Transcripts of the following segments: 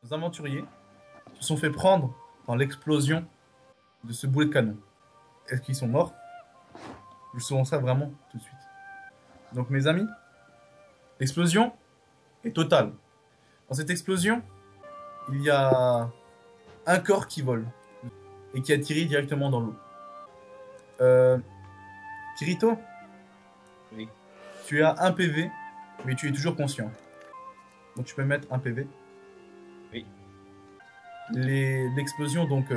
Les aventuriers se sont fait prendre dans l'explosion de ce boulet de canon. Est-ce qu'ils sont morts? Je saurai ça vraiment tout de suite. Donc mes amis, l'explosion est totale. Dans cette explosion, il y a un corps qui vole et qui atterrit directement dans l'eau. Kirito, Oui. tu as un PV, mais tu es toujours conscient. Donc tu peux mettre un PV. Oui. L'explosion, donc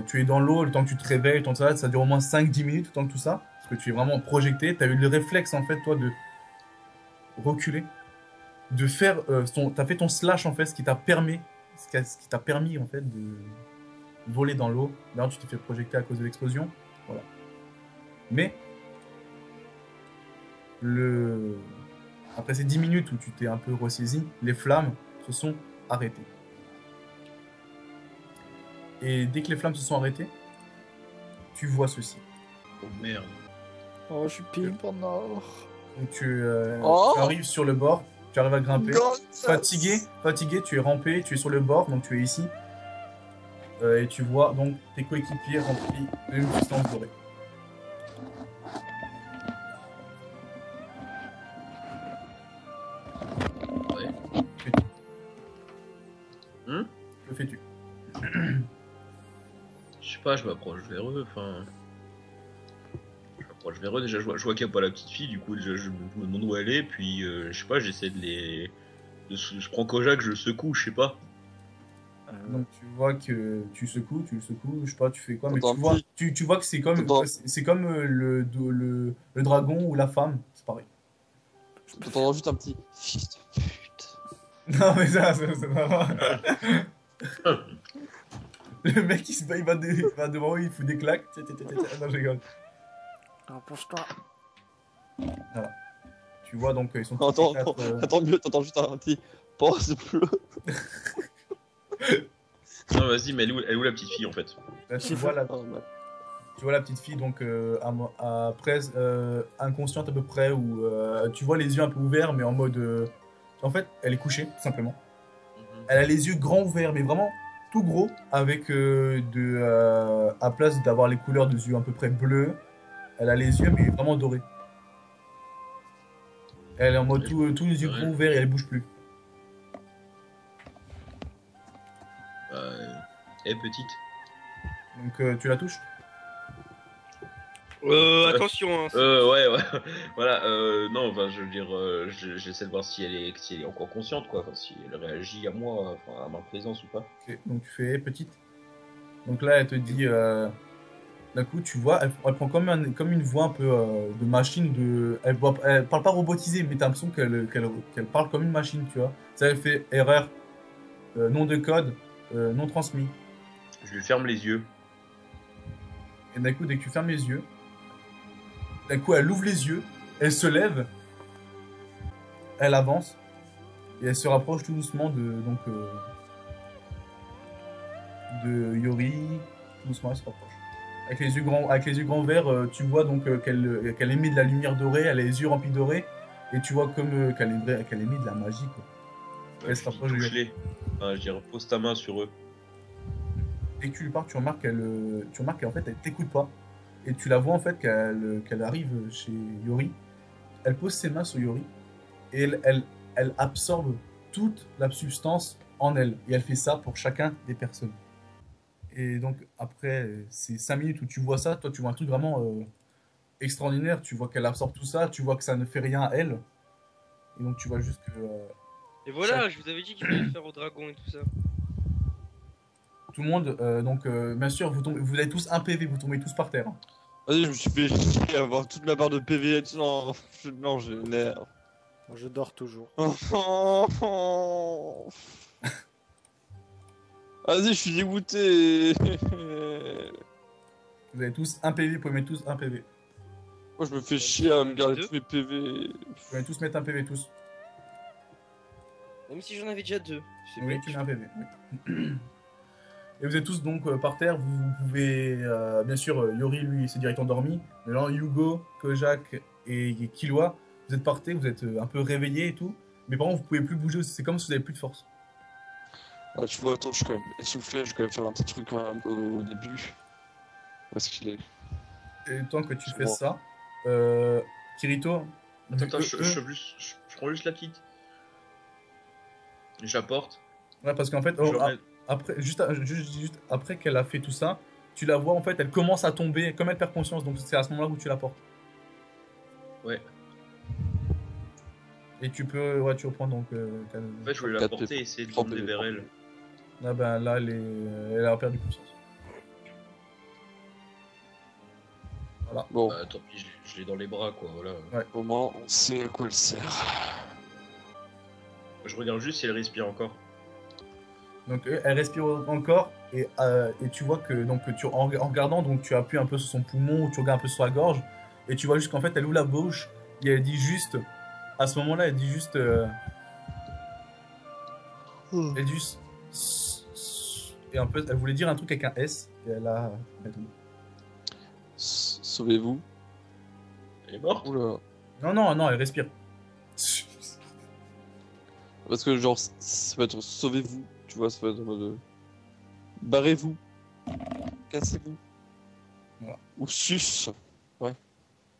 tu es dans l'eau, le temps que tu te réveilles, le temps que ça dure au moins 5-10 minutes, le temps que tout ça, parce que tu es vraiment projeté. Tu as eu le réflexe en fait, toi, de reculer, de faire t'as fait ton slash en fait, ce qui t'a permis en fait de voler dans l'eau. D'ailleurs, tu t'es fait projeter à cause de l'explosion. Voilà. Mais après ces 10 minutes où tu t'es un peu ressaisi, les flammes se sont arrêtées. Et dès que les flammes se sont arrêtées, tu vois ceci. Oh merde. Oh, je suis pile en or. Donc Oh tu arrives sur le bord, tu arrives à grimper. God. Fatigué, tu es rampé, tu es sur le bord, donc tu es ici. Et tu vois donc tes coéquipiers remplis d'une substance dorée. Ouais. Que fais-tu? Je sais pas, je m'approche vers eux, enfin... Je m'approche vers eux, déjà je vois qu'il n'y a pas la petite fille, du coup déjà je me demande où elle est, puis je sais pas, j'essaie de les... Je prends Kojak, je le secoue, je sais pas. Donc tu vois que tu le secoues, je sais pas, tu fais quoi, mais T'entends tu vois, petit. tu vois que c'est comme, T'entends- c'est comme le dragon ou la femme, c'est pareil. T'entends juste un petit fils de pute. Non mais ça va. Le mec il va devant eux, il fout des claques. Non, je rigole. Rapproche-toi. Tu vois donc ils sont tous Attends, les quatre, attends mieux, t'entends juste un petit pause bleu. Non vas-y, mais elle est où la petite fille en fait? là, tu vois la Oh, bah. Tu vois la petite fille donc inconsciente à peu près, où tu vois les yeux un peu ouverts, mais en mode en fait elle est couchée tout simplement. Elle a les yeux grands ouverts, mais vraiment tout gros, avec à place d'avoir les couleurs des yeux à peu près bleus, elle a les yeux mais vraiment dorés. Elle est en mode tous les yeux grands ouverts et elle bouge plus. Elle est petite. Donc tu la touches. Attention, hein. Ouais, voilà, non, enfin, je veux dire, j'essaie de voir si elle est encore consciente, quoi, enfin, si elle réagit à moi, enfin, à ma présence ou pas. Ok, donc tu fais petite. Donc là elle te dit d'un coup tu vois elle prend comme une voix un peu de machine. Elle parle pas robotisée, mais t'as l'impression qu'elle parle comme une machine, tu vois. Ça, elle fait erreur, nom de code, non transmis. Je lui ferme les yeux. Et d'un coup dès que tu fermes les yeux, d'un coup elle ouvre les yeux, elle se lève, elle avance et elle se rapproche tout doucement de Yori. Tout doucement elle se rapproche. Avec les yeux grands verts, tu vois donc qu'elle émet de la lumière dorée, elle a les yeux remplis dorés, et tu vois comme qu'elle émet de la magie, quoi. Elle se rapproche de Yori. Touche-les. Enfin, je dirais, pose ta main sur eux. Dès que tu lui parles, tu remarques qu'en fait elle t'écoute pas, et tu la vois en fait qu'elle arrive chez Yori. Elle pose ses mains sur Yori et elle absorbe toute la substance en elle, et elle fait ça pour chacun des personnes. Et donc après ces 5 minutes où tu vois ça, toi tu vois un truc vraiment extraordinaire. Tu vois qu'elle absorbe tout ça, tu vois que ça ne fait rien à elle, et donc tu vois juste que Et voilà, je vous avais dit qu'il fallait le faire au dragon et tout ça. tout le monde, bien sûr vous avez tous un PV, vous tombez tous par terre. Vas-y, je me suis fait chier à avoir toute ma barre de PV. Non, j'ai l'air. Moi, je dors toujours. Vas-y, je suis dégoûté. Vous avez tous un PV, vous pouvez mettre tous un PV. Moi, je me fais chier à me garder tous mes PV. Vous pouvez tous mettre un PV tous. Même si j'en avais déjà deux. C'est Oui, bête. tu mets un PV. Oui. Et vous êtes tous donc par terre. Vous pouvez, bien sûr, Yori lui s'est direct endormi. Mais là, Hugo, Kojak et Killua, vous êtes par terre, vous êtes un peu réveillés et tout. Mais par contre, vous pouvez plus bouger. C'est comme si vous n'avez plus de force. Ah, tu vois, attends, je suis quand même essoufflé, je vais quand même faire un petit truc quand même au début. Parce qu'il est. Et tant que tu C'est fais moi. ça, Kirito, Attends, eux, eux, je prends juste la petite. Je la porte. ouais, parce qu'en fait, Je remets. après, juste après qu'elle a fait tout ça, tu la vois en fait, elle commence à tomber, comme elle perd conscience, donc c'est à ce moment-là où tu la portes. Ouais. Et ouais, tu reprends donc. En fait, je voulais la 4 porter et essayer de Trente l'emmener vers elle. Ah ben là, elle a perdu conscience. Voilà. Bon, Bah, tant pis, je l'ai dans les bras, quoi, voilà. au moins, on sait à quoi elle sert. Je regarde juste si elle respire encore. Donc elle respire encore et tu vois que donc en regardant donc tu appuies un peu sur son poumon ou tu regardes un peu sur sa gorge et tu vois juste qu'en fait elle ouvre la bouche et elle dit juste à ce moment-là elle dit juste elle dit juste et un peu elle voulait dire un truc avec un S et elle a Sauvez-vous. Elle est morte? Oula. non elle respire. Parce que, genre, ça va être sauvez-vous. Tu vois, ça va être en mode. Barrez-vous. Cassez-vous. Voilà. Ou sus. Ouais.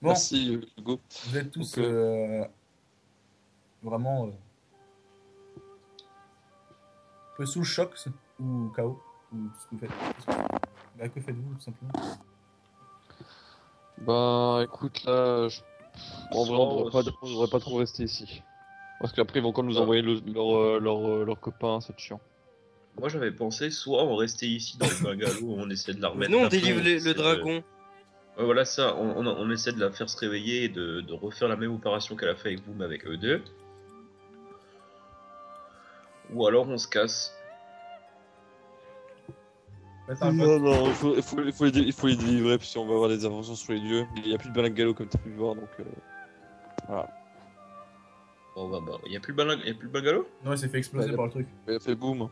Bon, Merci, Hugo. vous êtes tous Donc, vraiment un peu sous le choc ou KO ou ce que vous faites. Bah, que faites-vous tout simplement? Bah, écoute, là, en vrai, Soit- on devrait pas trop rester ici. Parce qu'après, ils vont encore nous Ah. envoyer leur copain, c'est chiant. Moi, j'avais pensé soit on restait ici dans le bungalow, on essaie de la remettre Non, on d'aplomb, délivre on le essaie de- dragon. Ouais, voilà ça, on essaie de la faire se réveiller et de refaire la même opération qu'elle a fait avec vous, mais avec eux deux. Ou alors on se casse. Faites un Non, vote. non, il faut les délivrer, puis on va avoir des inventions sur les lieux. Il n'y a plus de bungalow comme t'as pu le voir, donc voilà. Bon, bah, y a plus le bungalow? Non, il s'est fait exploser Bah, par le truc. Il a fait boum.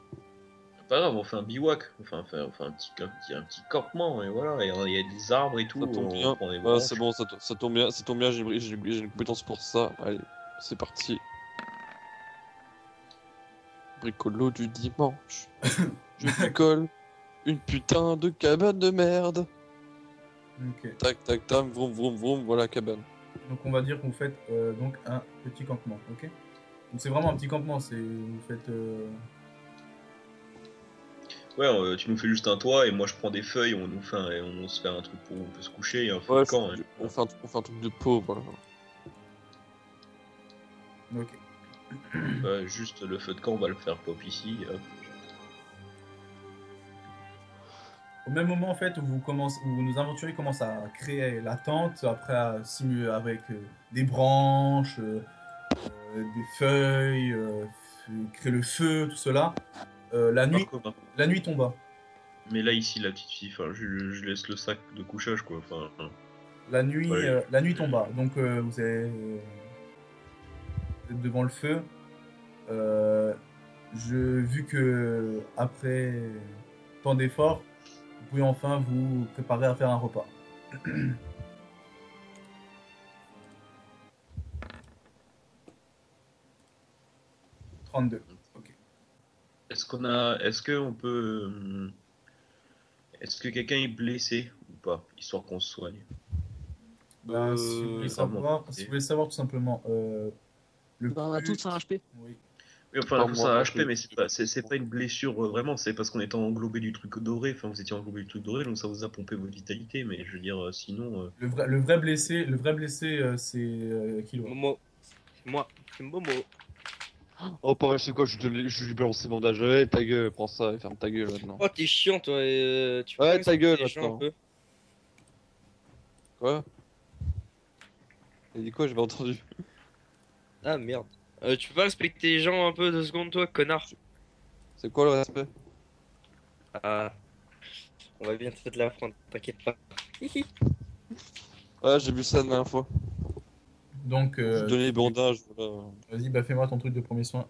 Pas grave, on fait un bivouac, on fait un petit campement, et voilà, et il y a des arbres et tout, Ça tombe on bien. prend des Voilà, branches. c'est bon, ça tombe bien, j'ai une compétence pour ça. Allez, c'est parti. Bricolo du dimanche. Je bricole une putain de cabane de merde. Ok. Tac, tac, tac, vroom, vroom, vroom, voilà cabane. Donc on va dire que vous faites donc un petit campement, ok? Donc c'est vraiment un petit campement, c'est vous faites Ouais, tu nous fais juste un toit, et moi je prends des feuilles, on se fait un truc où on peut se coucher, et un feu Ouais, de camp. Hein. on fait un truc de pauvre. Voilà. ok. Juste le feu de camp, on va le faire pop ici, hop. Au même moment en fait où nos aventuriers commencent à créer la tente, après à simuler avec des branches, des feuilles, créer le feu, tout cela. La nuit, Pas commun. la nuit tomba. Mais là, ici, la petite fille, je laisse le sac de couchage, quoi. La nuit, Ouais. la nuit tomba. Donc vous êtes devant le feu. Vu que après tant d'efforts, vous pouvez enfin vous préparer à faire un repas. « 32. Ok. Est-ce que on peut, est-ce que quelqu'un est blessé ou pas, histoire qu'on se soigne? Ben, si vous voulez savoir tout simplement, On a tous un HP. Oui. Oui, enfin, Pas tout moi, ça moi, HP, mais c'est pas une blessure vraiment, c'est parce qu'on était englobé du truc doré, enfin vous étiez englobé du truc doré, donc ça vous a pompé votre vitalité, mais je veux dire, sinon. Le vrai blessé, c'est Kilo. Momo. Moi, c'est Momo. Oh, pareil, c'est quoi, je lui balance ses bandages. Ouais, ta gueule, prends ça et ferme ta gueule maintenant. Oh, t'es chiant, toi. Tu Ouais, peux ta gueule, expliquer les gens maintenant. un peu. Quoi? Il dit quoi? J'ai pas entendu. Ah merde. Tu peux pas respecter les gens un peu 2 secondes, toi, connard? C'est quoi le respect? Ah. On va bien te l'apprendre, t'inquiète pas. Ouais, j'ai vu ça la dernière fois. Donc, Je lui donnais les bandages, voilà. vas-y, bah fais-moi ton truc de premier soin.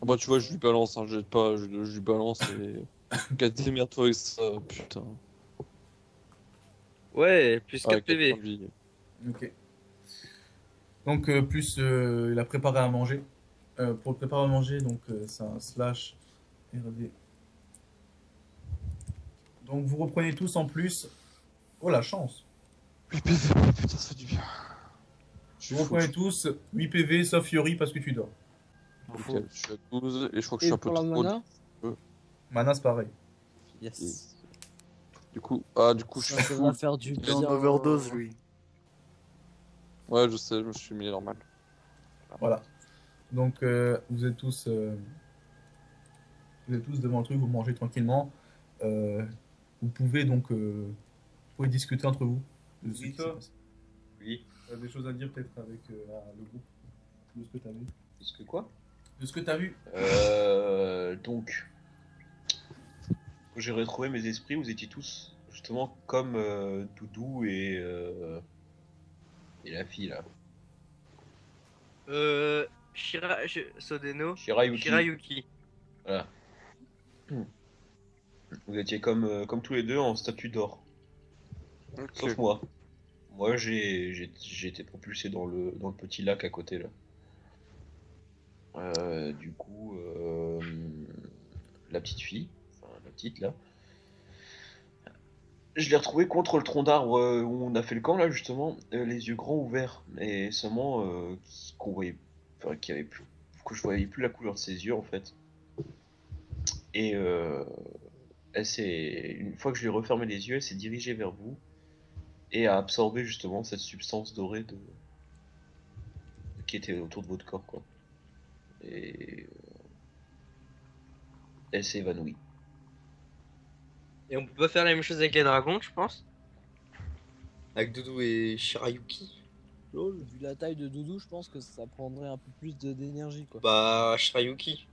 Ah bah, tu vois, je lui balance, hein, jette pas, je lui balance et. Gars, démerde-toi avec ça, putain. Ouais, plus 4 Ah, 4 points PV. de vie. Ok. Donc, plus il a préparé à manger. Pour le préparer à manger, donc c'est un slash RD. Donc vous reprenez tous en plus. Oh la chance. 8 PV, putain, ça fait du bien. Vous reprenez tous 8 PV sauf Yori parce que tu dors. Nickel, je suis à 12 et je crois que je Et suis un peu pour la trop. mana Mana c'est pareil. Yes. Du coup, je suis Ça va full. faire du Il est en bien. overdose, lui. Ouais, je sais, je me suis mis normal. Voilà. Donc vous êtes tous devant le truc, vous mangez tranquillement. Vous pouvez donc vous pouvez discuter entre vous. De ce qui s'est passé. Oui. T'as des choses à dire peut-être avec le groupe de ce que t'as vu. Est-ce que quoi? De ce que t'as vu. Donc, quand j'ai retrouvé mes esprits, vous étiez tous justement comme Doudou et la fille là. Sodeno. Shirayuki. Shirayuki. Voilà. Vous étiez comme tous les deux en statue d'or. Ok. Sauf moi. Moi j'ai été propulsé dans le petit lac à côté là. Du coup, la petite fille, enfin la petite là, je l'ai retrouvée contre le tronc d'arbre où on a fait le camp là justement, les yeux grands ouverts et seulement qu'on voyait, enfin, qu'il y avait plus, que je voyais plus la couleur de ses yeux en fait. Et elle s'est, une fois que je lui ai refermé les yeux, elle s'est dirigée vers vous et a absorbé justement cette substance dorée qui était autour de votre corps quoi. Et elle s'est évanouie. Et on peut pas faire la même chose avec les dragons, je pense. Avec Doudou et Shirayuki. Lol, vu la taille de Doudou, je pense que ça prendrait un peu plus d'énergie quoi. Bah, Shirayuki.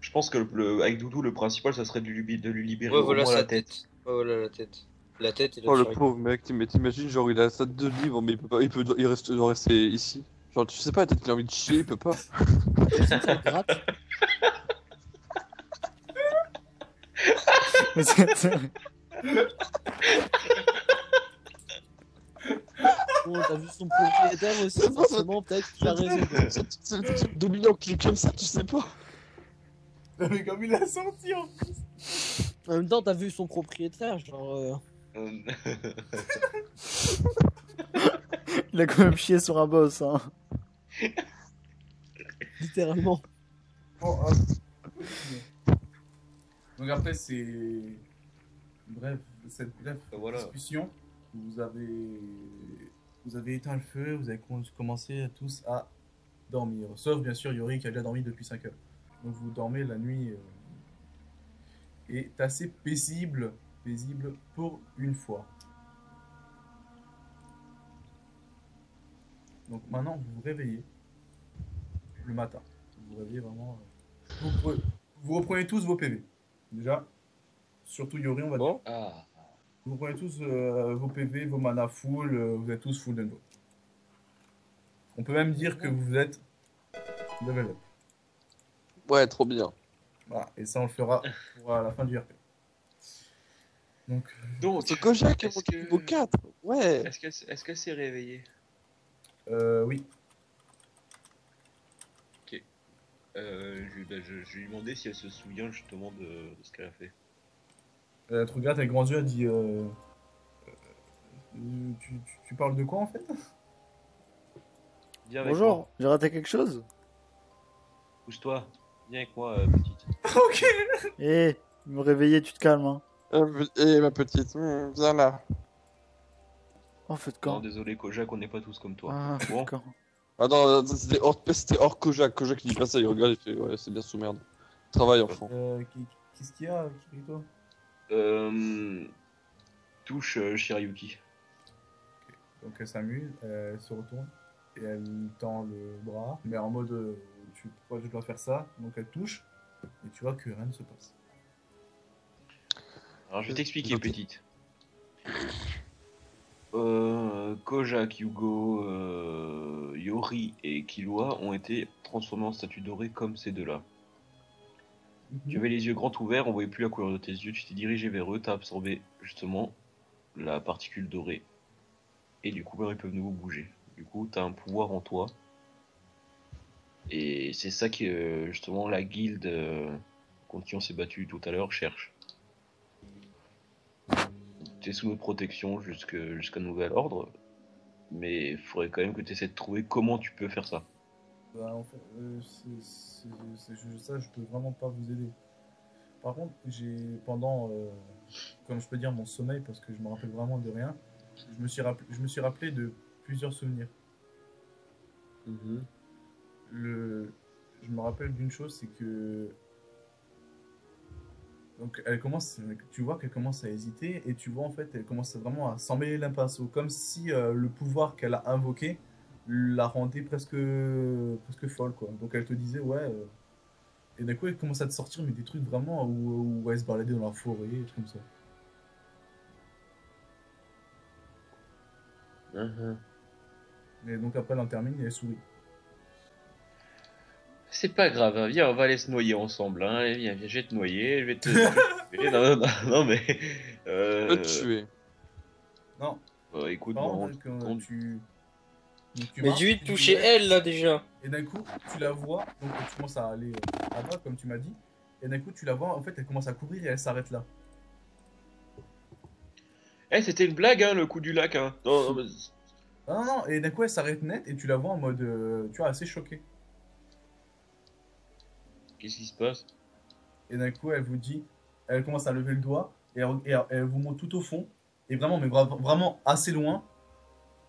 Je pense que avec Doudou, le principal, ça serait de lui libérer Ouais, au voilà moins sa la tête. tête. Ouais, voilà la tête. La tête et Oh le Shirayuki. pauvre mec, mais t'imagines, genre il a ça de livres, mais il peut pas, doit rester ici. Genre tu sais pas, peut-être qu'il a envie de chier, il peut pas. Ça gratte. Bon, t'as vu son propriétaire aussi, forcément, peut-être qu'il a raison. quoi. C'est dominant qui est comme ça, tu sais pas. Mais comme il a senti en En même temps, t'as vu son propriétaire, genre. Il a quand même chié sur un boss, hein. Littéralement. Bon, donc après c'est bref cette brève Voilà. discussion, vous avez éteint le feu, vous avez commencé tous à dormir, sauf bien sûr Yori qui a déjà dormi depuis 5 heures. Donc vous dormez la nuit est assez paisible pour une fois. Donc maintenant vous vous réveillez le matin. Vous vous réveillez vraiment. Vous reprenez tous vos PV. Déjà, surtout Yori, on va dire. Bon. Ah. Vous reprenez tous vos PV, vos mana full, vous êtes tous full de nouveau. On peut même dire que vous êtes level up. Ouais, trop bien. Voilà, et ça on le fera pour la fin du RP. Donc, Ce Kojak est est-ce monté que- niveau 4. Ouais. Est-ce qu'elle s'est réveillée? oui. Je lui demandais si elle se souvient justement de ce qu'elle a fait. Elle te regarde avec grands yeux, elle dit tu parles de quoi en fait? Viens avec Bonjour, moi. j'ai raté quelque chose? Pousse-toi. Viens avec moi, petite. Ok. Eh, me réveiller, tu te calmes, hein. Et ma petite, viens là. Oh, faites Non, quand? désolé, Kojak, on n'est pas tous comme toi. Ah, Bon. faites quand? Ah non, c'était hors Kojak. Kojak il dit pas ça, il regarde, il fait ouais, c'est bien sous merde. Travail enfant. Qu'est-ce qu'il y a, Kirito? Touche Shirayuki. Donc elle s'amuse, elle se retourne et elle tend le bras, mais en mode pourquoi je dois faire ça? Donc elle touche et tu vois que rien ne se passe. Alors je vais t'expliquer, Ok. petite. Kojak, Yugo, Yori et Killua ont été transformés en statues dorées comme ces deux-là. Tu avais les yeux grands ouverts, on voyait plus la couleur de tes yeux, tu t'es dirigé vers eux, t'as absorbé justement la particule dorée. Et du coup, ils peuvent de nouveau bouger. Du coup, t'as un pouvoir en toi. Et c'est ça qui est justement la guilde contre qui on s'est battu tout à l'heure cherche. T'es sous notre protection jusqu'à nouvel ordre, mais il faudrait quand même que tu essaies de trouver comment tu peux faire ça. Bah, en fait, ça, je peux vraiment pas vous aider. Par contre, pendant, comme je peux dire, mon sommeil, parce que je me rappelle vraiment de rien, je me suis rappelé de plusieurs souvenirs. Je me rappelle d'une chose, c'est que donc tu vois qu'elle commence à hésiter et tu vois en fait elle commence vraiment à s'emmêler les pinceaux, comme si le pouvoir qu'elle a invoqué la rendait presque folle quoi. Donc elle te disait ouais et d'un coup elle commence à te sortir mais des trucs vraiment où elle se baladait dans la forêt, des trucs comme ça. Et donc après elle en termine et elle sourit. C'est pas grave, hein. Viens, on va aller se noyer ensemble. Hein. Viens, je vais te noyer, je vais te. Non, mais. Le tuer. Non. Écoute, Par bon, contre, quand tu Mais marches, j'ai eu de tu toucher dis, ouais, elle là déjà. et d'un coup, tu la vois, donc tu commences à aller à droite, comme tu m'as dit, et d'un coup, tu la vois, en fait, elle commence à courir et elle s'arrête là. c'était une blague, hein, le coup du lac. Hein. Non, mais... Non, et d'un coup, elle s'arrête net, et tu la vois en mode, tu vois, assez choquée. Qu'est-ce qui se passe? Et d'un coup, elle commence à lever le doigt, elle vous montre tout au fond, et vraiment, mais vraiment assez loin,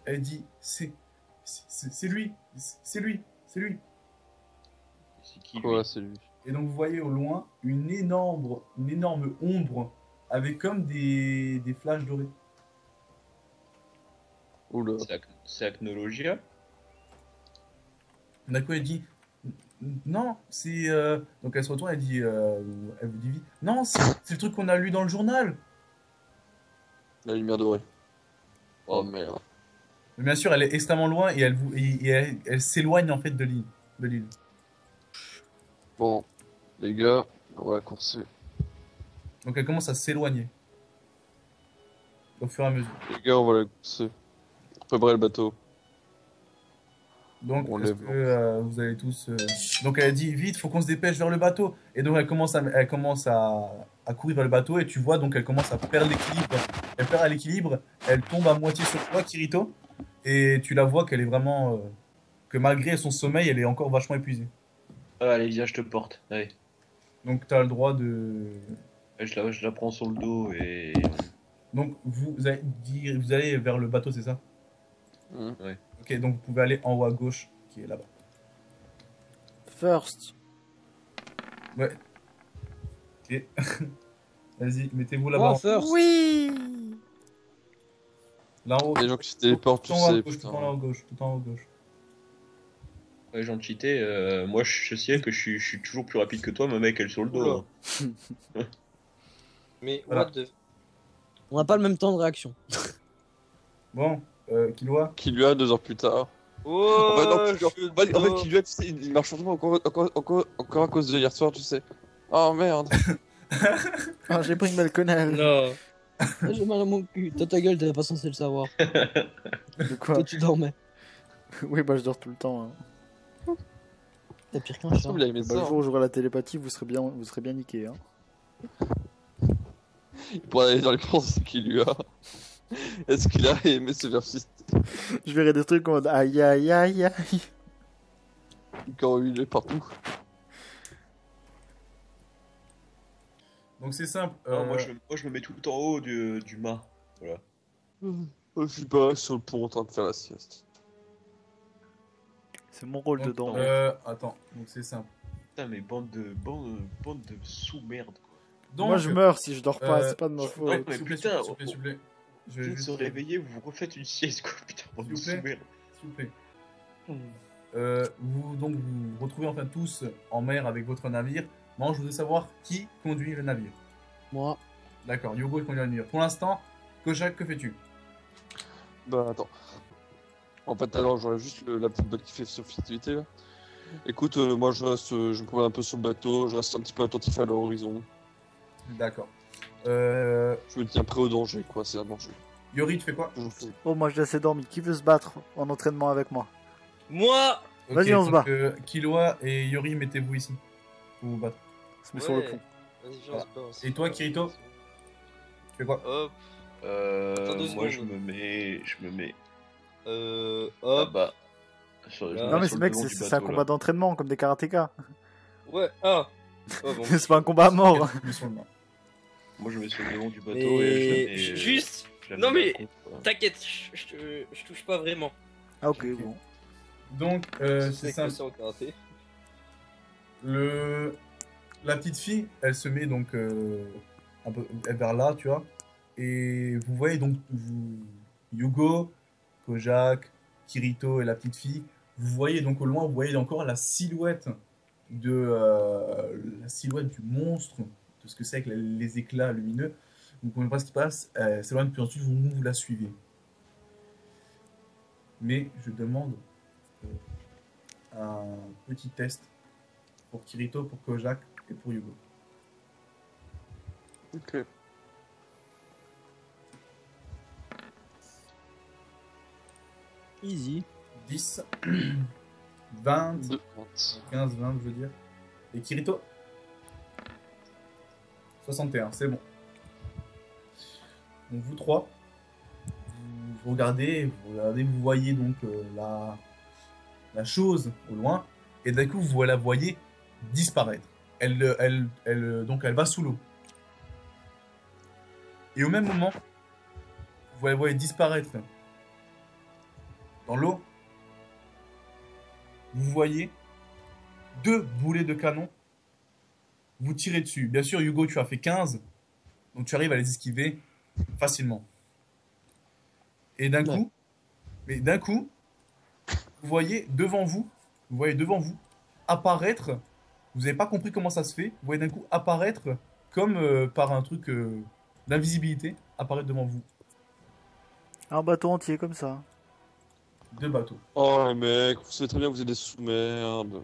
elle dit, c'est lui, c'est lui, c'est lui. C'est qui lui? Quoi, c'est lui? Et donc vous voyez au loin une énorme ombre avec comme des flashs dorés. Oula. C'est Acnologia? D'un coup elle dit non, c'est donc elle se retourne, elle vous dit vite non, c'est le truc qu'on a lu dans le journal. La lumière dorée. Oh merde. Mais bien sûr, elle est extrêmement loin et elle s'éloigne en fait de l'île. Bon, les gars, on va courser. Donc elle commence à s'éloigner au fur et à mesure. Les gars, on va la courser. Préparez le bateau. Donc, On est-ce lève que vous allez tous. Donc, elle dit vite, faut qu'on se dépêche vers le bateau. Et donc, elle commence à courir vers le bateau. Et tu vois, donc, elle commence à perdre l'équilibre. Elle perd l'équilibre. Elle tombe à moitié sur toi, Kirito. Et tu la vois qu'elle est vraiment. Que malgré son sommeil, elle est encore vachement épuisée. Allez, viens, je te porte. Allez. Donc, tu as le droit de. Je la prends sur le dos et. Donc, vous allez vers le bateau, c'est ça? Ouais. Ok, donc vous pouvez aller en haut à gauche, qui est là-bas. First. Ouais. Ok. Vas-y, mettez-vous Moi, là-bas. first. Oui. Là en haut. Les gens qui se téléportent, Tout tu en haut à sais, gauche, tout putain. en haut à gauche, tout en haut à gauche. Ouais, j'en cheaté. Moi, je sais que je suis toujours plus rapide que toi, ma mec, elle est sur le dos. Hein. Mais Voilà. what the... On n'a pas le même temps de réaction. Bon, Killua. Qui lui a 2 heures plus tard. Oh, En fait, non, en fait, chaud. qui lui a, tu sais, il marche fortement encore à cause de hier soir, tu sais. Oh merde. Ah, j'ai pris une balconelle. Non. Ah, j'ai mal à mon cul. Toi, ta gueule, t'es pas censé le savoir. De quoi? Toi, tu dormais. Oui, bah je dors tout le temps. Hein. T'as pire qu'un Ça, chat. il a aimé Bah, le ça. jour où j'aurai la télépathie, vous serez bien niqués. Hein. Pour aller dans les pensées qu'il lui a. Est-ce qu'il a aimé ce versus Je verrai des trucs en mode aïe aïe aïe aïe. quand il est partout? Donc c'est simple. Non, moi, je me mets tout en haut du mât. Voilà. Je suis pas sur le pont en train de faire la sieste. C'est mon rôle donc, dedans. attends, donc c'est simple. Putain, mais bande de sous-merde, quoi. Donc, Moi je meurs si je dors pas, c'est pas de ma non, faute. mais s'il vous plaît, putain, s'il vous plaît. Je Vous vais se juste. réveillez, vous vous refaites une sieste, quoi. Putain, bande de S'il vous plaît. sous-merde. S'il vous plaît. Donc vous vous retrouvez enfin tous en mer avec votre navire. Maintenant, je voudrais savoir qui conduit le navire. Moi. D'accord, Yogo conduit le navire. Pour l'instant, Kojak, que fais-tu? Bah attends. En fait, alors j'aurais juste la petite botte qui fait subtilité là. Écoute, moi je me promène un peu sur le bateau, je reste un petit peu attentif à l'horizon. D'accord. Je me tiens prêt au danger, quoi, c'est un danger. Yori, tu fais quoi? Toujours fait. Oh, moi je laisse dormir. Qui veut se battre en entraînement avec moi? Moi. Vas-y, on se donc, bat. Killua et Yori, mettez-vous ici. Pour vous battre. On se met sur le Ouais. pont. Vas-y, viens, on se balance. Et toi, Kirito? Tu fais quoi? Hop. Attends 2 Moi, je secondes. me mets Hop. là-bas. Je me Non, mets Non, mais sur c'est le mec, devant c'est du un bateau, combat là. d'entraînement comme des karatékas. Ouais, ah. Oh, bon. C'est pas un combat à mort. Mais sur le banc. Moi, je me mets sur le devant du bateau Mais et je la mets. juste. je la Non, mets mais à fond, quoi. t'inquiète, je touche pas vraiment. Ah, ok, Ok. bon. Donc, Je sais c'est que simple. c'est en karaté. La petite fille, elle se met donc un peu vers là, tu vois. Et vous voyez donc Yugo, Kojak, Kirito et la petite fille. Vous voyez donc au loin, vous voyez encore la silhouette du monstre, de ce que c'est avec les éclats lumineux. Vous ne comprenez pas ce qui passe. C'est loin, puis ensuite vous la suivez. Mais je demande un petit test pour Kirito, pour Kojak et pour Yugo. Ok. Easy. 10, 20, 2. 15, 20, je veux dire. Et Kirito 61, c'est bon. Donc vous trois, vous regardez, vous voyez donc la chose au loin, et d'un coup vous la voyez disparaître. Donc elle va sous l'eau. Et au même moment, vous la voyez disparaître dans l'eau. Vous voyez 2 boulets de canon vous tirez dessus. Bien sûr, Hugo, tu as fait 15, donc tu arrives à les esquiver facilement. Et d'un coup, vous voyez devant vous apparaître, vous n'avez pas compris comment ça se fait, vous voyez d'un coup apparaître comme par un truc d'invisibilité, apparaître devant vous. Un bateau entier comme ça. 2 bateaux. Oh les mecs, vous savez très bien que vous êtes des sous-merdes.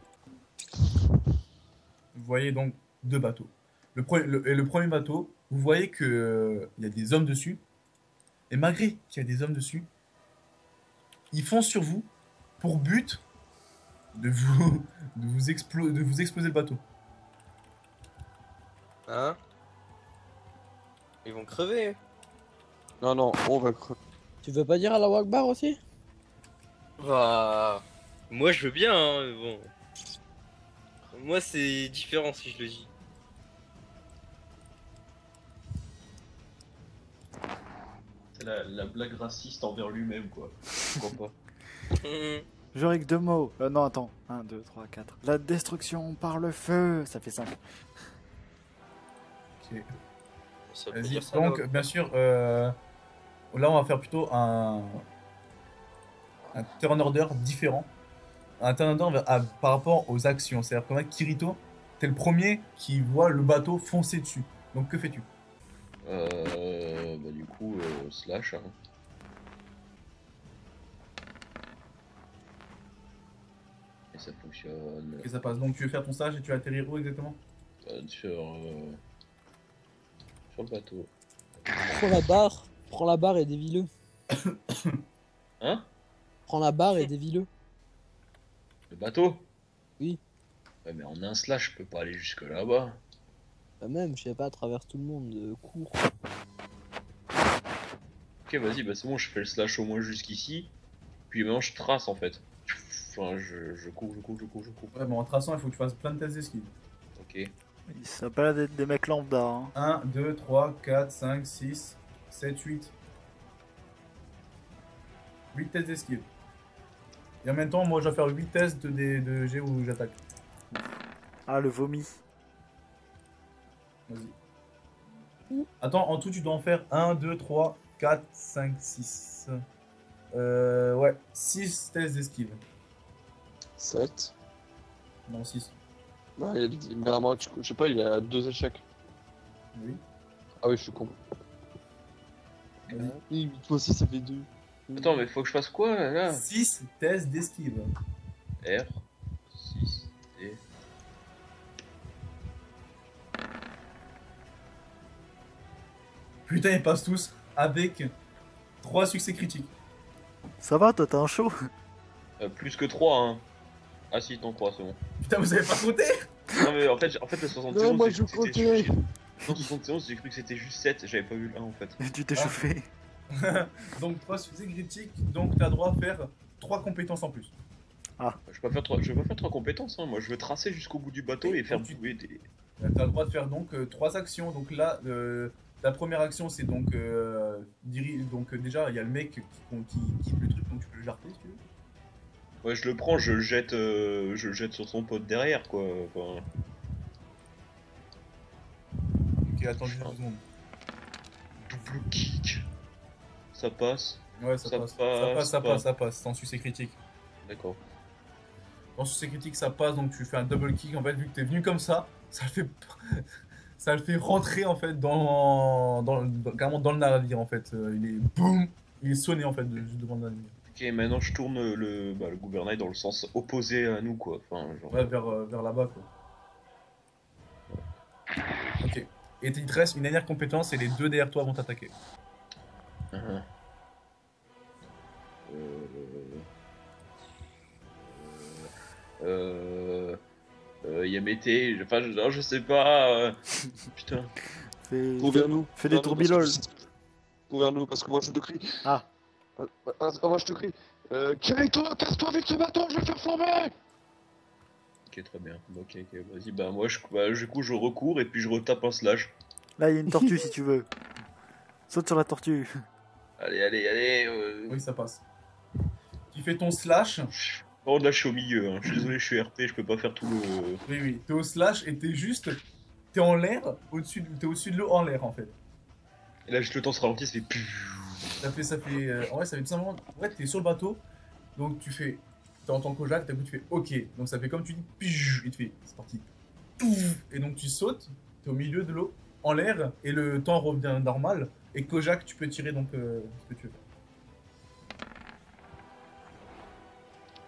Vous voyez donc 2 bateaux. Le premier bateau, vous voyez que il y a des hommes dessus. Et malgré qu'il y a des hommes dessus, ils foncent sur vous pour but de vous exploser le bateau. Hein? Ils vont crever. Non, non, on va crever. Tu veux pas dire à la Wakbar aussi? Bah, moi je veux bien, hein, mais bon. Moi c'est différent si je le dis. C'est la blague raciste envers lui-même, quoi. Pourquoi pas. Genre avec 2 mots. Non, attends. 1, 2, 3, 4. La destruction par le feu. Ça fait 5. Ok. Ça veut Vas-y. dire ça, Donc, là. bien sûr, là, on va faire plutôt un turn order différent. Un turn order par rapport aux actions. C'est-à-dire que Kirito, t'es le premier qui voit le bateau foncer dessus. Donc, que fais-tu? Bah du coup, slash, hein. Et ça fonctionne. Et ça passe. Donc, tu veux faire ton stage et tu vas atterrir où exactement? Sur le bateau. Prends la barre et dévie-le. Hein? Prends la barre et dévie-le. Le bateau? Oui. Ouais, mais en un slash, je peux pas aller jusque là-bas. Bah même, je sais pas, à travers tout le monde, cours. Ok, vas-y, bah c'est bon, je fais le slash au moins jusqu'ici. Puis maintenant, je trace en fait. Enfin, je cours. Ouais, bon, en traçant, il faut que tu fasses plein de tests d'esquive. Ok. Ça peut pas être des mecs lambda. Hein. 1, 2, 3, 4, 5, 6, 7, 8. 8 tests d'esquive. Et en même temps, moi, je dois faire 8 tests de G où j'attaque. Ah, le vomi. Vas-y. Attends, en tout, tu dois en faire 1, 2, 3, 4, 5, 6. Ouais, 6 tests d'esquive. 7. Non, 6. Bah, mais vraiment, je sais pas, il y a 2 échecs. Oui. Ah oui, je suis con. Vas-y. Oui, toi aussi, ça fait 2. Attends, mais faut que je fasse quoi là? 6 tests d'esquive. R, 6, D. Putain, ils passent tous avec 3 succès critiques. Ça va, toi, t'as un show? Plus que 3, hein. Ah si, t'en crois, c'est bon. Putain, vous avez pas compté? Non mais en fait la 71 Non, moi j'ai je cru que c'était comptais. juste- Non 71 j'ai cru que c'était juste 7, j'avais pas vu le 1 en fait. Tu t'es chauffé. Donc 3 succès critiques, donc t'as droit à faire 3 compétences en plus. Je vais pas faire 3 compétences, hein. Moi je veux tracer jusqu'au bout du bateau et faire bouger des... T'as le droit de faire donc 3 actions. Donc là, ta première action c'est donc, donc déjà il y a le mec qui quitte le truc, donc tu peux le jarter si tu veux. Ouais je le prends, je le jette sur son pote derrière quoi. Enfin... Ok, attends juste 2 secondes. Double kick. Ça passe. Ouais, ça Ça passe. passe Ça pas. passe, ça passe. Sans succès critique. D'accord. Dans succès critique, ça passe, donc tu fais un double kick. En fait, vu que t'es venu comme ça le fait, ça le fait rentrer en fait carrément dans le navire en fait. Il est boum, il est sonné en fait juste devant le navire. Ok, maintenant je tourne le gouvernail dans le sens opposé à nous quoi. Enfin, genre... Ouais, vers là-bas quoi. Ok. Et il te reste une dernière compétence et les 2 derrière toi vont t'attaquer. Y a Mété, enfin je sais pas. Putain. Cours vers nous. Fais des tourbiloles. Cours vers nous, parce que moi je te crie. Ah. Moi je te crie. Kirito, casse-toi vite ce bateau, je vais faire flamber. Ok, très bien. Ok, vas-y, bah moi du coup je recours et puis je retape un slash. Là, il y a une tortue si tu veux. Saute sur la tortue. Allez. Oui, ça passe. Tu fais ton slash. Oh là je suis au milieu, hein. Je suis désolé, je suis RP, je peux pas faire tout le... Oui, t'es au slash et t'es en l'air, t'es au-dessus de l'eau en l'air en fait. Et là juste le temps se ralentit, ça fait... En vrai, ça fait tout simplement. En fait, t'es sur le bateau, donc t'es en tant qu'Ojak, d'un coup tu fais OK. Donc ça fait comme tu dis, il te fait, c'est parti. Et donc tu sautes, t'es au milieu de l'eau, en l'air, et le temps revient normal. Et Kojak, tu peux tirer donc ce que tu veux.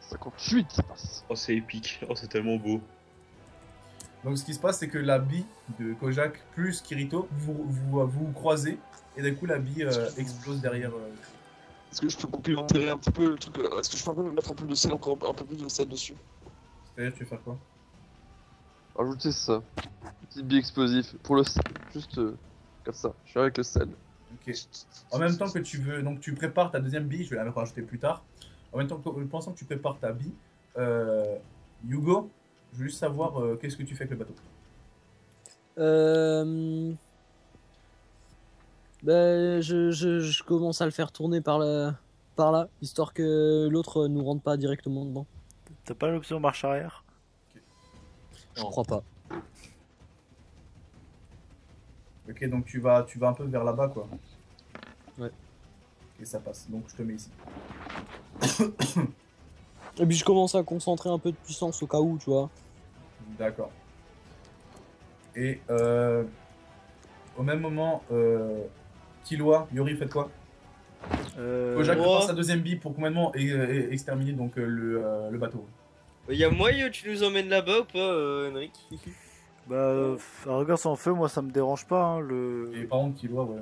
58, ça passe. Oh c'est épique, oh c'est tellement beau. Donc ce qui se passe, c'est que la bille de Kojak plus Kirito, vous croisez, et d'un coup la bille explose derrière. Est-ce que je peux complémenter un petit peu le truc? Est-ce que je peux un peu mettre un peu de sel, encore un peu plus de sel dessus? C'est-à-dire, tu veux faire quoi? Ajouter ça. Petit billet explosif. Pour le sel. Juste comme ça. Je suis avec le sel. Ok. En même temps que tu veux, donc tu prépares ta deuxième bille, je vais la rajouter plus tard. En même temps que, pensant que tu prépares ta bille, Hugo, je veux juste savoir qu'est-ce que tu fais avec le bateau. Ben, je commence à le faire tourner par là, histoire que l'autre nous rentre pas directement dedans. T'as pas l'option marche arrière? Je crois pas. Ok, donc tu vas un peu vers là-bas, quoi. Ouais. Et ça passe, donc je te mets ici. Et puis je commence à concentrer un peu de puissance au cas où, tu vois. D'accord. Et au même moment, Killua, Yori, faites quoi? Kojak prépare sa deuxième bille pour complètement exterminer donc le bateau. Y'a moyen tu nous emmènes là-bas ou pas, Henrik? Bah, regarde sans feu, moi ça me dérange pas. Hein, Et par contre, Killua, ouais.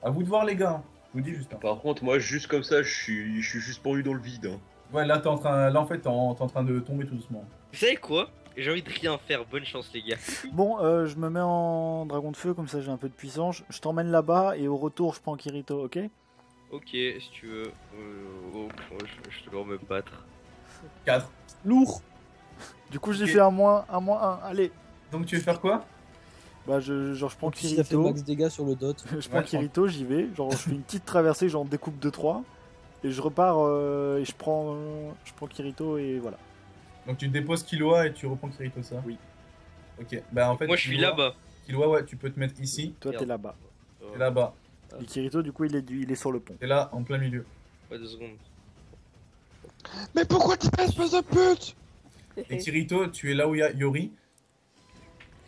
À vous de voir, les gars. Hein. Je vous dis juste. Hein. Par contre, moi, juste comme ça, je suis juste pendu dans le vide. Hein. Ouais, là, là en fait, t'es en train de tomber tout doucement. Vous savez quoi? J'ai envie de rien faire, bonne chance les gars. Bon, je me mets en dragon de feu, comme ça j'ai un peu de puissance. Je t'emmène là-bas et au retour je prends Kirito, ok? Ok, si tu veux. Je te dois me battre. 4. Lourd. Du coup j'ai Ok. fait un moins 1, allez. Donc tu veux faire quoi? Bah je prends Il a fait Kirito. max dégâts sur le dot. Je prends Ouais, Kirito, j'y vais. Genre je fais une petite traversée, genre découpe de 3. Et je repars et je prends Kirito et voilà. Donc tu déposes Killua et tu reprends Kirito, ça? Oui. Ok, bah en fait. Moi je suis Killua- là-bas. Killua, ouais, tu peux te mettre ici. Toi Merde. t'es là-bas. Et là-bas. Et Kirito du coup il est sur le pont. T'es là, en plein milieu. Ouais, 2 secondes. Mais pourquoi tu fais espèce de pute? Et Kirito, tu es là où il y a Yori.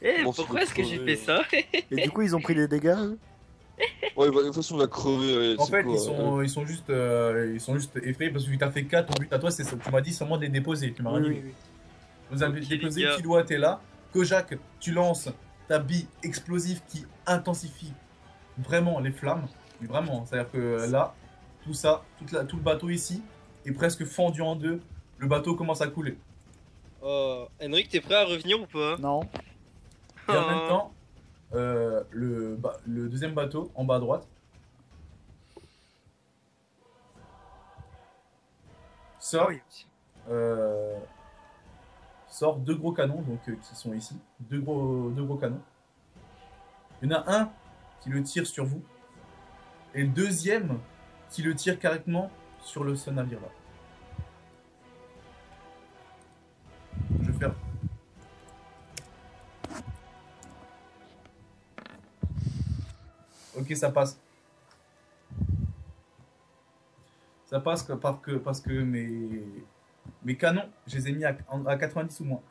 Eh, Bon, pourquoi est-ce que j'ai crever, fait ça? Et du coup ils ont pris des dégâts eux. Ouais, bah, de toute façon, on va crever. En c'est fait, quoi, ils sont juste effrayés parce que tu t'as fait 4, ton but à toi, c'est ça. Tu m'as dit seulement de les déposer, tu m'as rien dit. Vous avez Ok, déposé, les gars. Killua, t'es là. Kojak, tu lances ta bille explosive qui intensifie vraiment les flammes. Mais vraiment, c'est-à-dire que là, tout ça, tout le bateau ici est presque fendu en deux. Le bateau commence à couler. Oh, Henrik, t'es prêt à revenir ou pas? Non. Et en même temps, le deuxième bateau, en bas à droite, sort, euh, sort deux gros canons, donc qui sont ici. Deux gros canons. Il y en a un qui le tire sur vous, et le deuxième qui le tire carrément sur ce navire-là. Je vais faire. Ok, ça passe. Ça passe parce que mes canons, je les ai mis à 90 ou moins.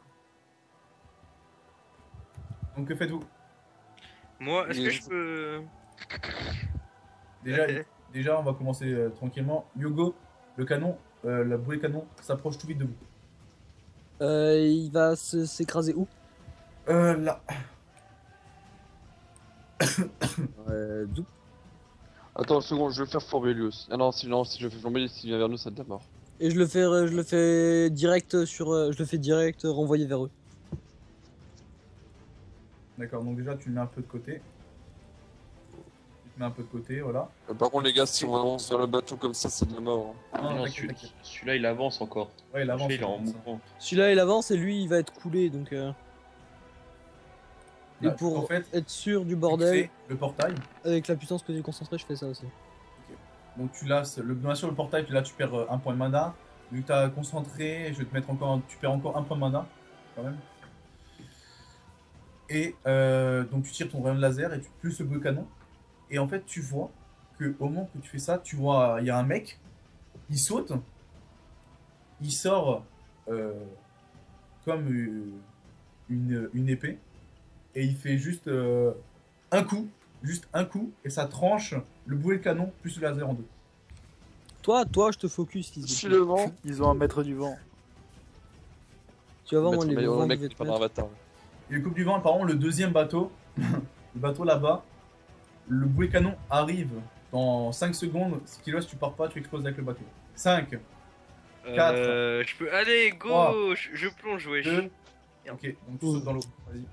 Donc que faites-vous? Moi, est-ce que je peux. Déjà, on va commencer tranquillement. Yogo, le canon, la bouée canon s'approche tout vite de vous. Il va s'écraser où? Là. D'où? Attends, une seconde, je vais faire flamber lui aussi. Ah non, si je fais flamber, s'il vient vers nous, ça de la mort. Et je le fais direct je le fais direct renvoyer vers eux. D'accord, donc déjà, tu le mets un peu de côté. Tu te mets un peu de côté, voilà. Par contre, les gars, si on avance vers le bateau comme ça, c'est de la mort. Hein. Non, Non, t'inquiète, t'inquiète. celui-là il avance encore. Ouais, il avance. Celui-là, il est en ça. mouvement. Celui-là il avance et lui il va être coulé donc. Et Là, pour en fait, être sûr du tu bordel, crées le portail. avec la puissance que j'ai concentrée, je fais ça aussi. Donc tu lasses, bien sûr, le portail, là, tu perds un point de mana. Vu que tu as concentré, je vais te mettre encore, tu perds encore un point de mana, quand même. Et donc tu tires ton rayon de laser et tu plus le bleu canon. Et en fait, tu vois que au moment que tu fais ça, tu vois, il y a un mec, il saute, il sort comme une épée, et il fait juste un coup, et ça tranche le boulet de canon plus le laser en deux. Toi, je te focus, fils Je de suis pute. le vent. Ils ont un mètre du vent. Tu vas voir, moi, Mettre les le vents mec je vais qui te parle dans mettre. Avatar. Et le coupe du vent, par contre, le deuxième bateau, le bateau là-bas, le boulet canon arrive dans 5 secondes. Ce qui est là, si tu pars pas, tu exploses avec le bateau. 5, Je peux. Allez, go! 3, Je plonge, wesh. 2. Ok, donc tu sautes dans l'eau. Vas-y.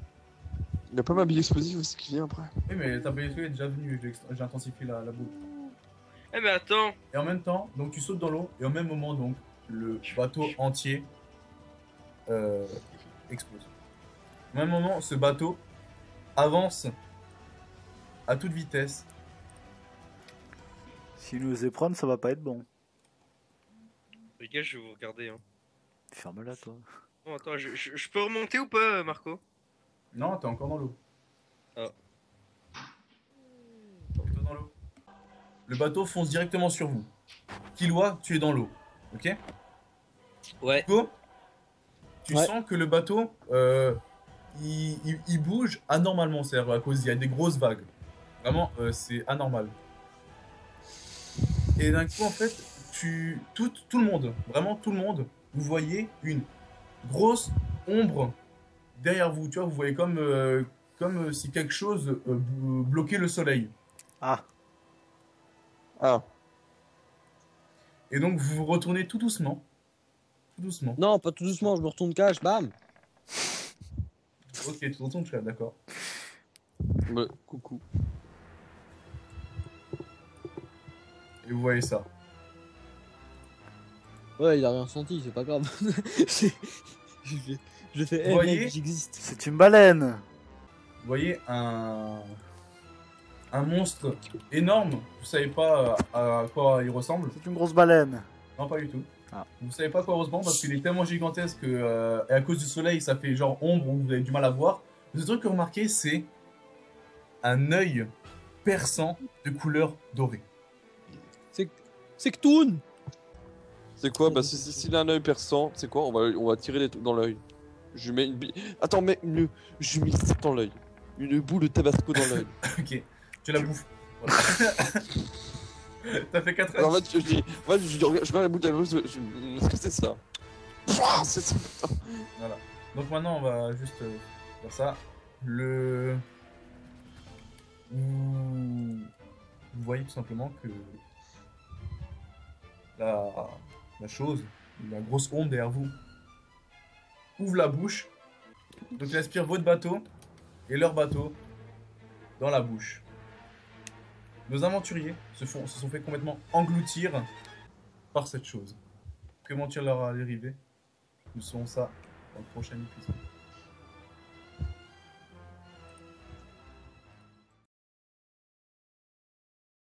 Il a pas ma bille explosive aussi qui vient après. Oui, mais ta BSE est déjà venue. J'ai intensifié la boule. Eh, mais attends! Et en même temps, donc tu sautes dans l'eau, et au même moment, donc, le bateau entier explose. Au même moment, ce bateau avance à toute vitesse. S'ils nous éprennent, ça va pas être bon. Les gars, je vais vous regarder. Hein. Ferme-la, toi. Bon, attends, je peux remonter ou pas, Marco? Non, t'es encore dans l'eau. Ah. T'es encore dans l'eau. Le bateau fonce directement sur vous. Killua, tu es dans l'eau. Ok? Ouais. Go, tu Ouais. sens que le bateau, il bouge anormalement, c'est-à-dire à cause il y a des grosses vagues. Vraiment, c'est anormal. Et d'un coup, en fait, tout le monde, vraiment tout le monde, vous voyez une grosse ombre derrière vous. Tu vois, vous voyez comme si quelque chose bloquait le soleil. Ah, Ah, Et donc, vous vous retournez tout doucement. Tout doucement. Non, pas tout doucement, je me retourne cash, bam! Ok, tu te retournes, tu es d'accord. bah, coucou. Et vous voyez ça. Ouais, il a rien senti, c'est pas grave. Je fais, Vous hey, voyez mec, j'existe. c'est une baleine. Vous voyez un monstre énorme. Vous savez pas à quoi il ressemble. C'est une grosse baleine. Non, pas du tout. Ah. Vous savez pas à quoi il ressemble parce qu'il est tellement gigantesque que, et à cause du soleil, ça fait genre ombre où vous avez du mal à voir. Le seul truc que vous remarquez, c'est un œil perçant de couleur dorée. C'est Ktoon! C'est quoi? Bah, s'il a un œil perçant, c'est quoi? On va tirer des trucs dans l'œil. Je lui mets une bille. Attends, mais je lui mets ça dans l'œil. Une boule de tabasco dans l'œil. Ok, tu la bouffes. Voilà. T'as fait 4 Alors, en fait, je regarde la boule de tabasco. Est-ce que c'est ça? Pouah, c'est ça, putain. Voilà. Donc maintenant, on va juste faire ça. Vous voyez tout simplement que la chose, la grosse ombre derrière vous, ouvre la bouche. Donc il aspire votre bateau et leur bateau dans la bouche. Nos aventuriers se sont fait complètement engloutir par cette chose. Comment ils leur arrivé? Nous saurons ça dans le prochain épisode.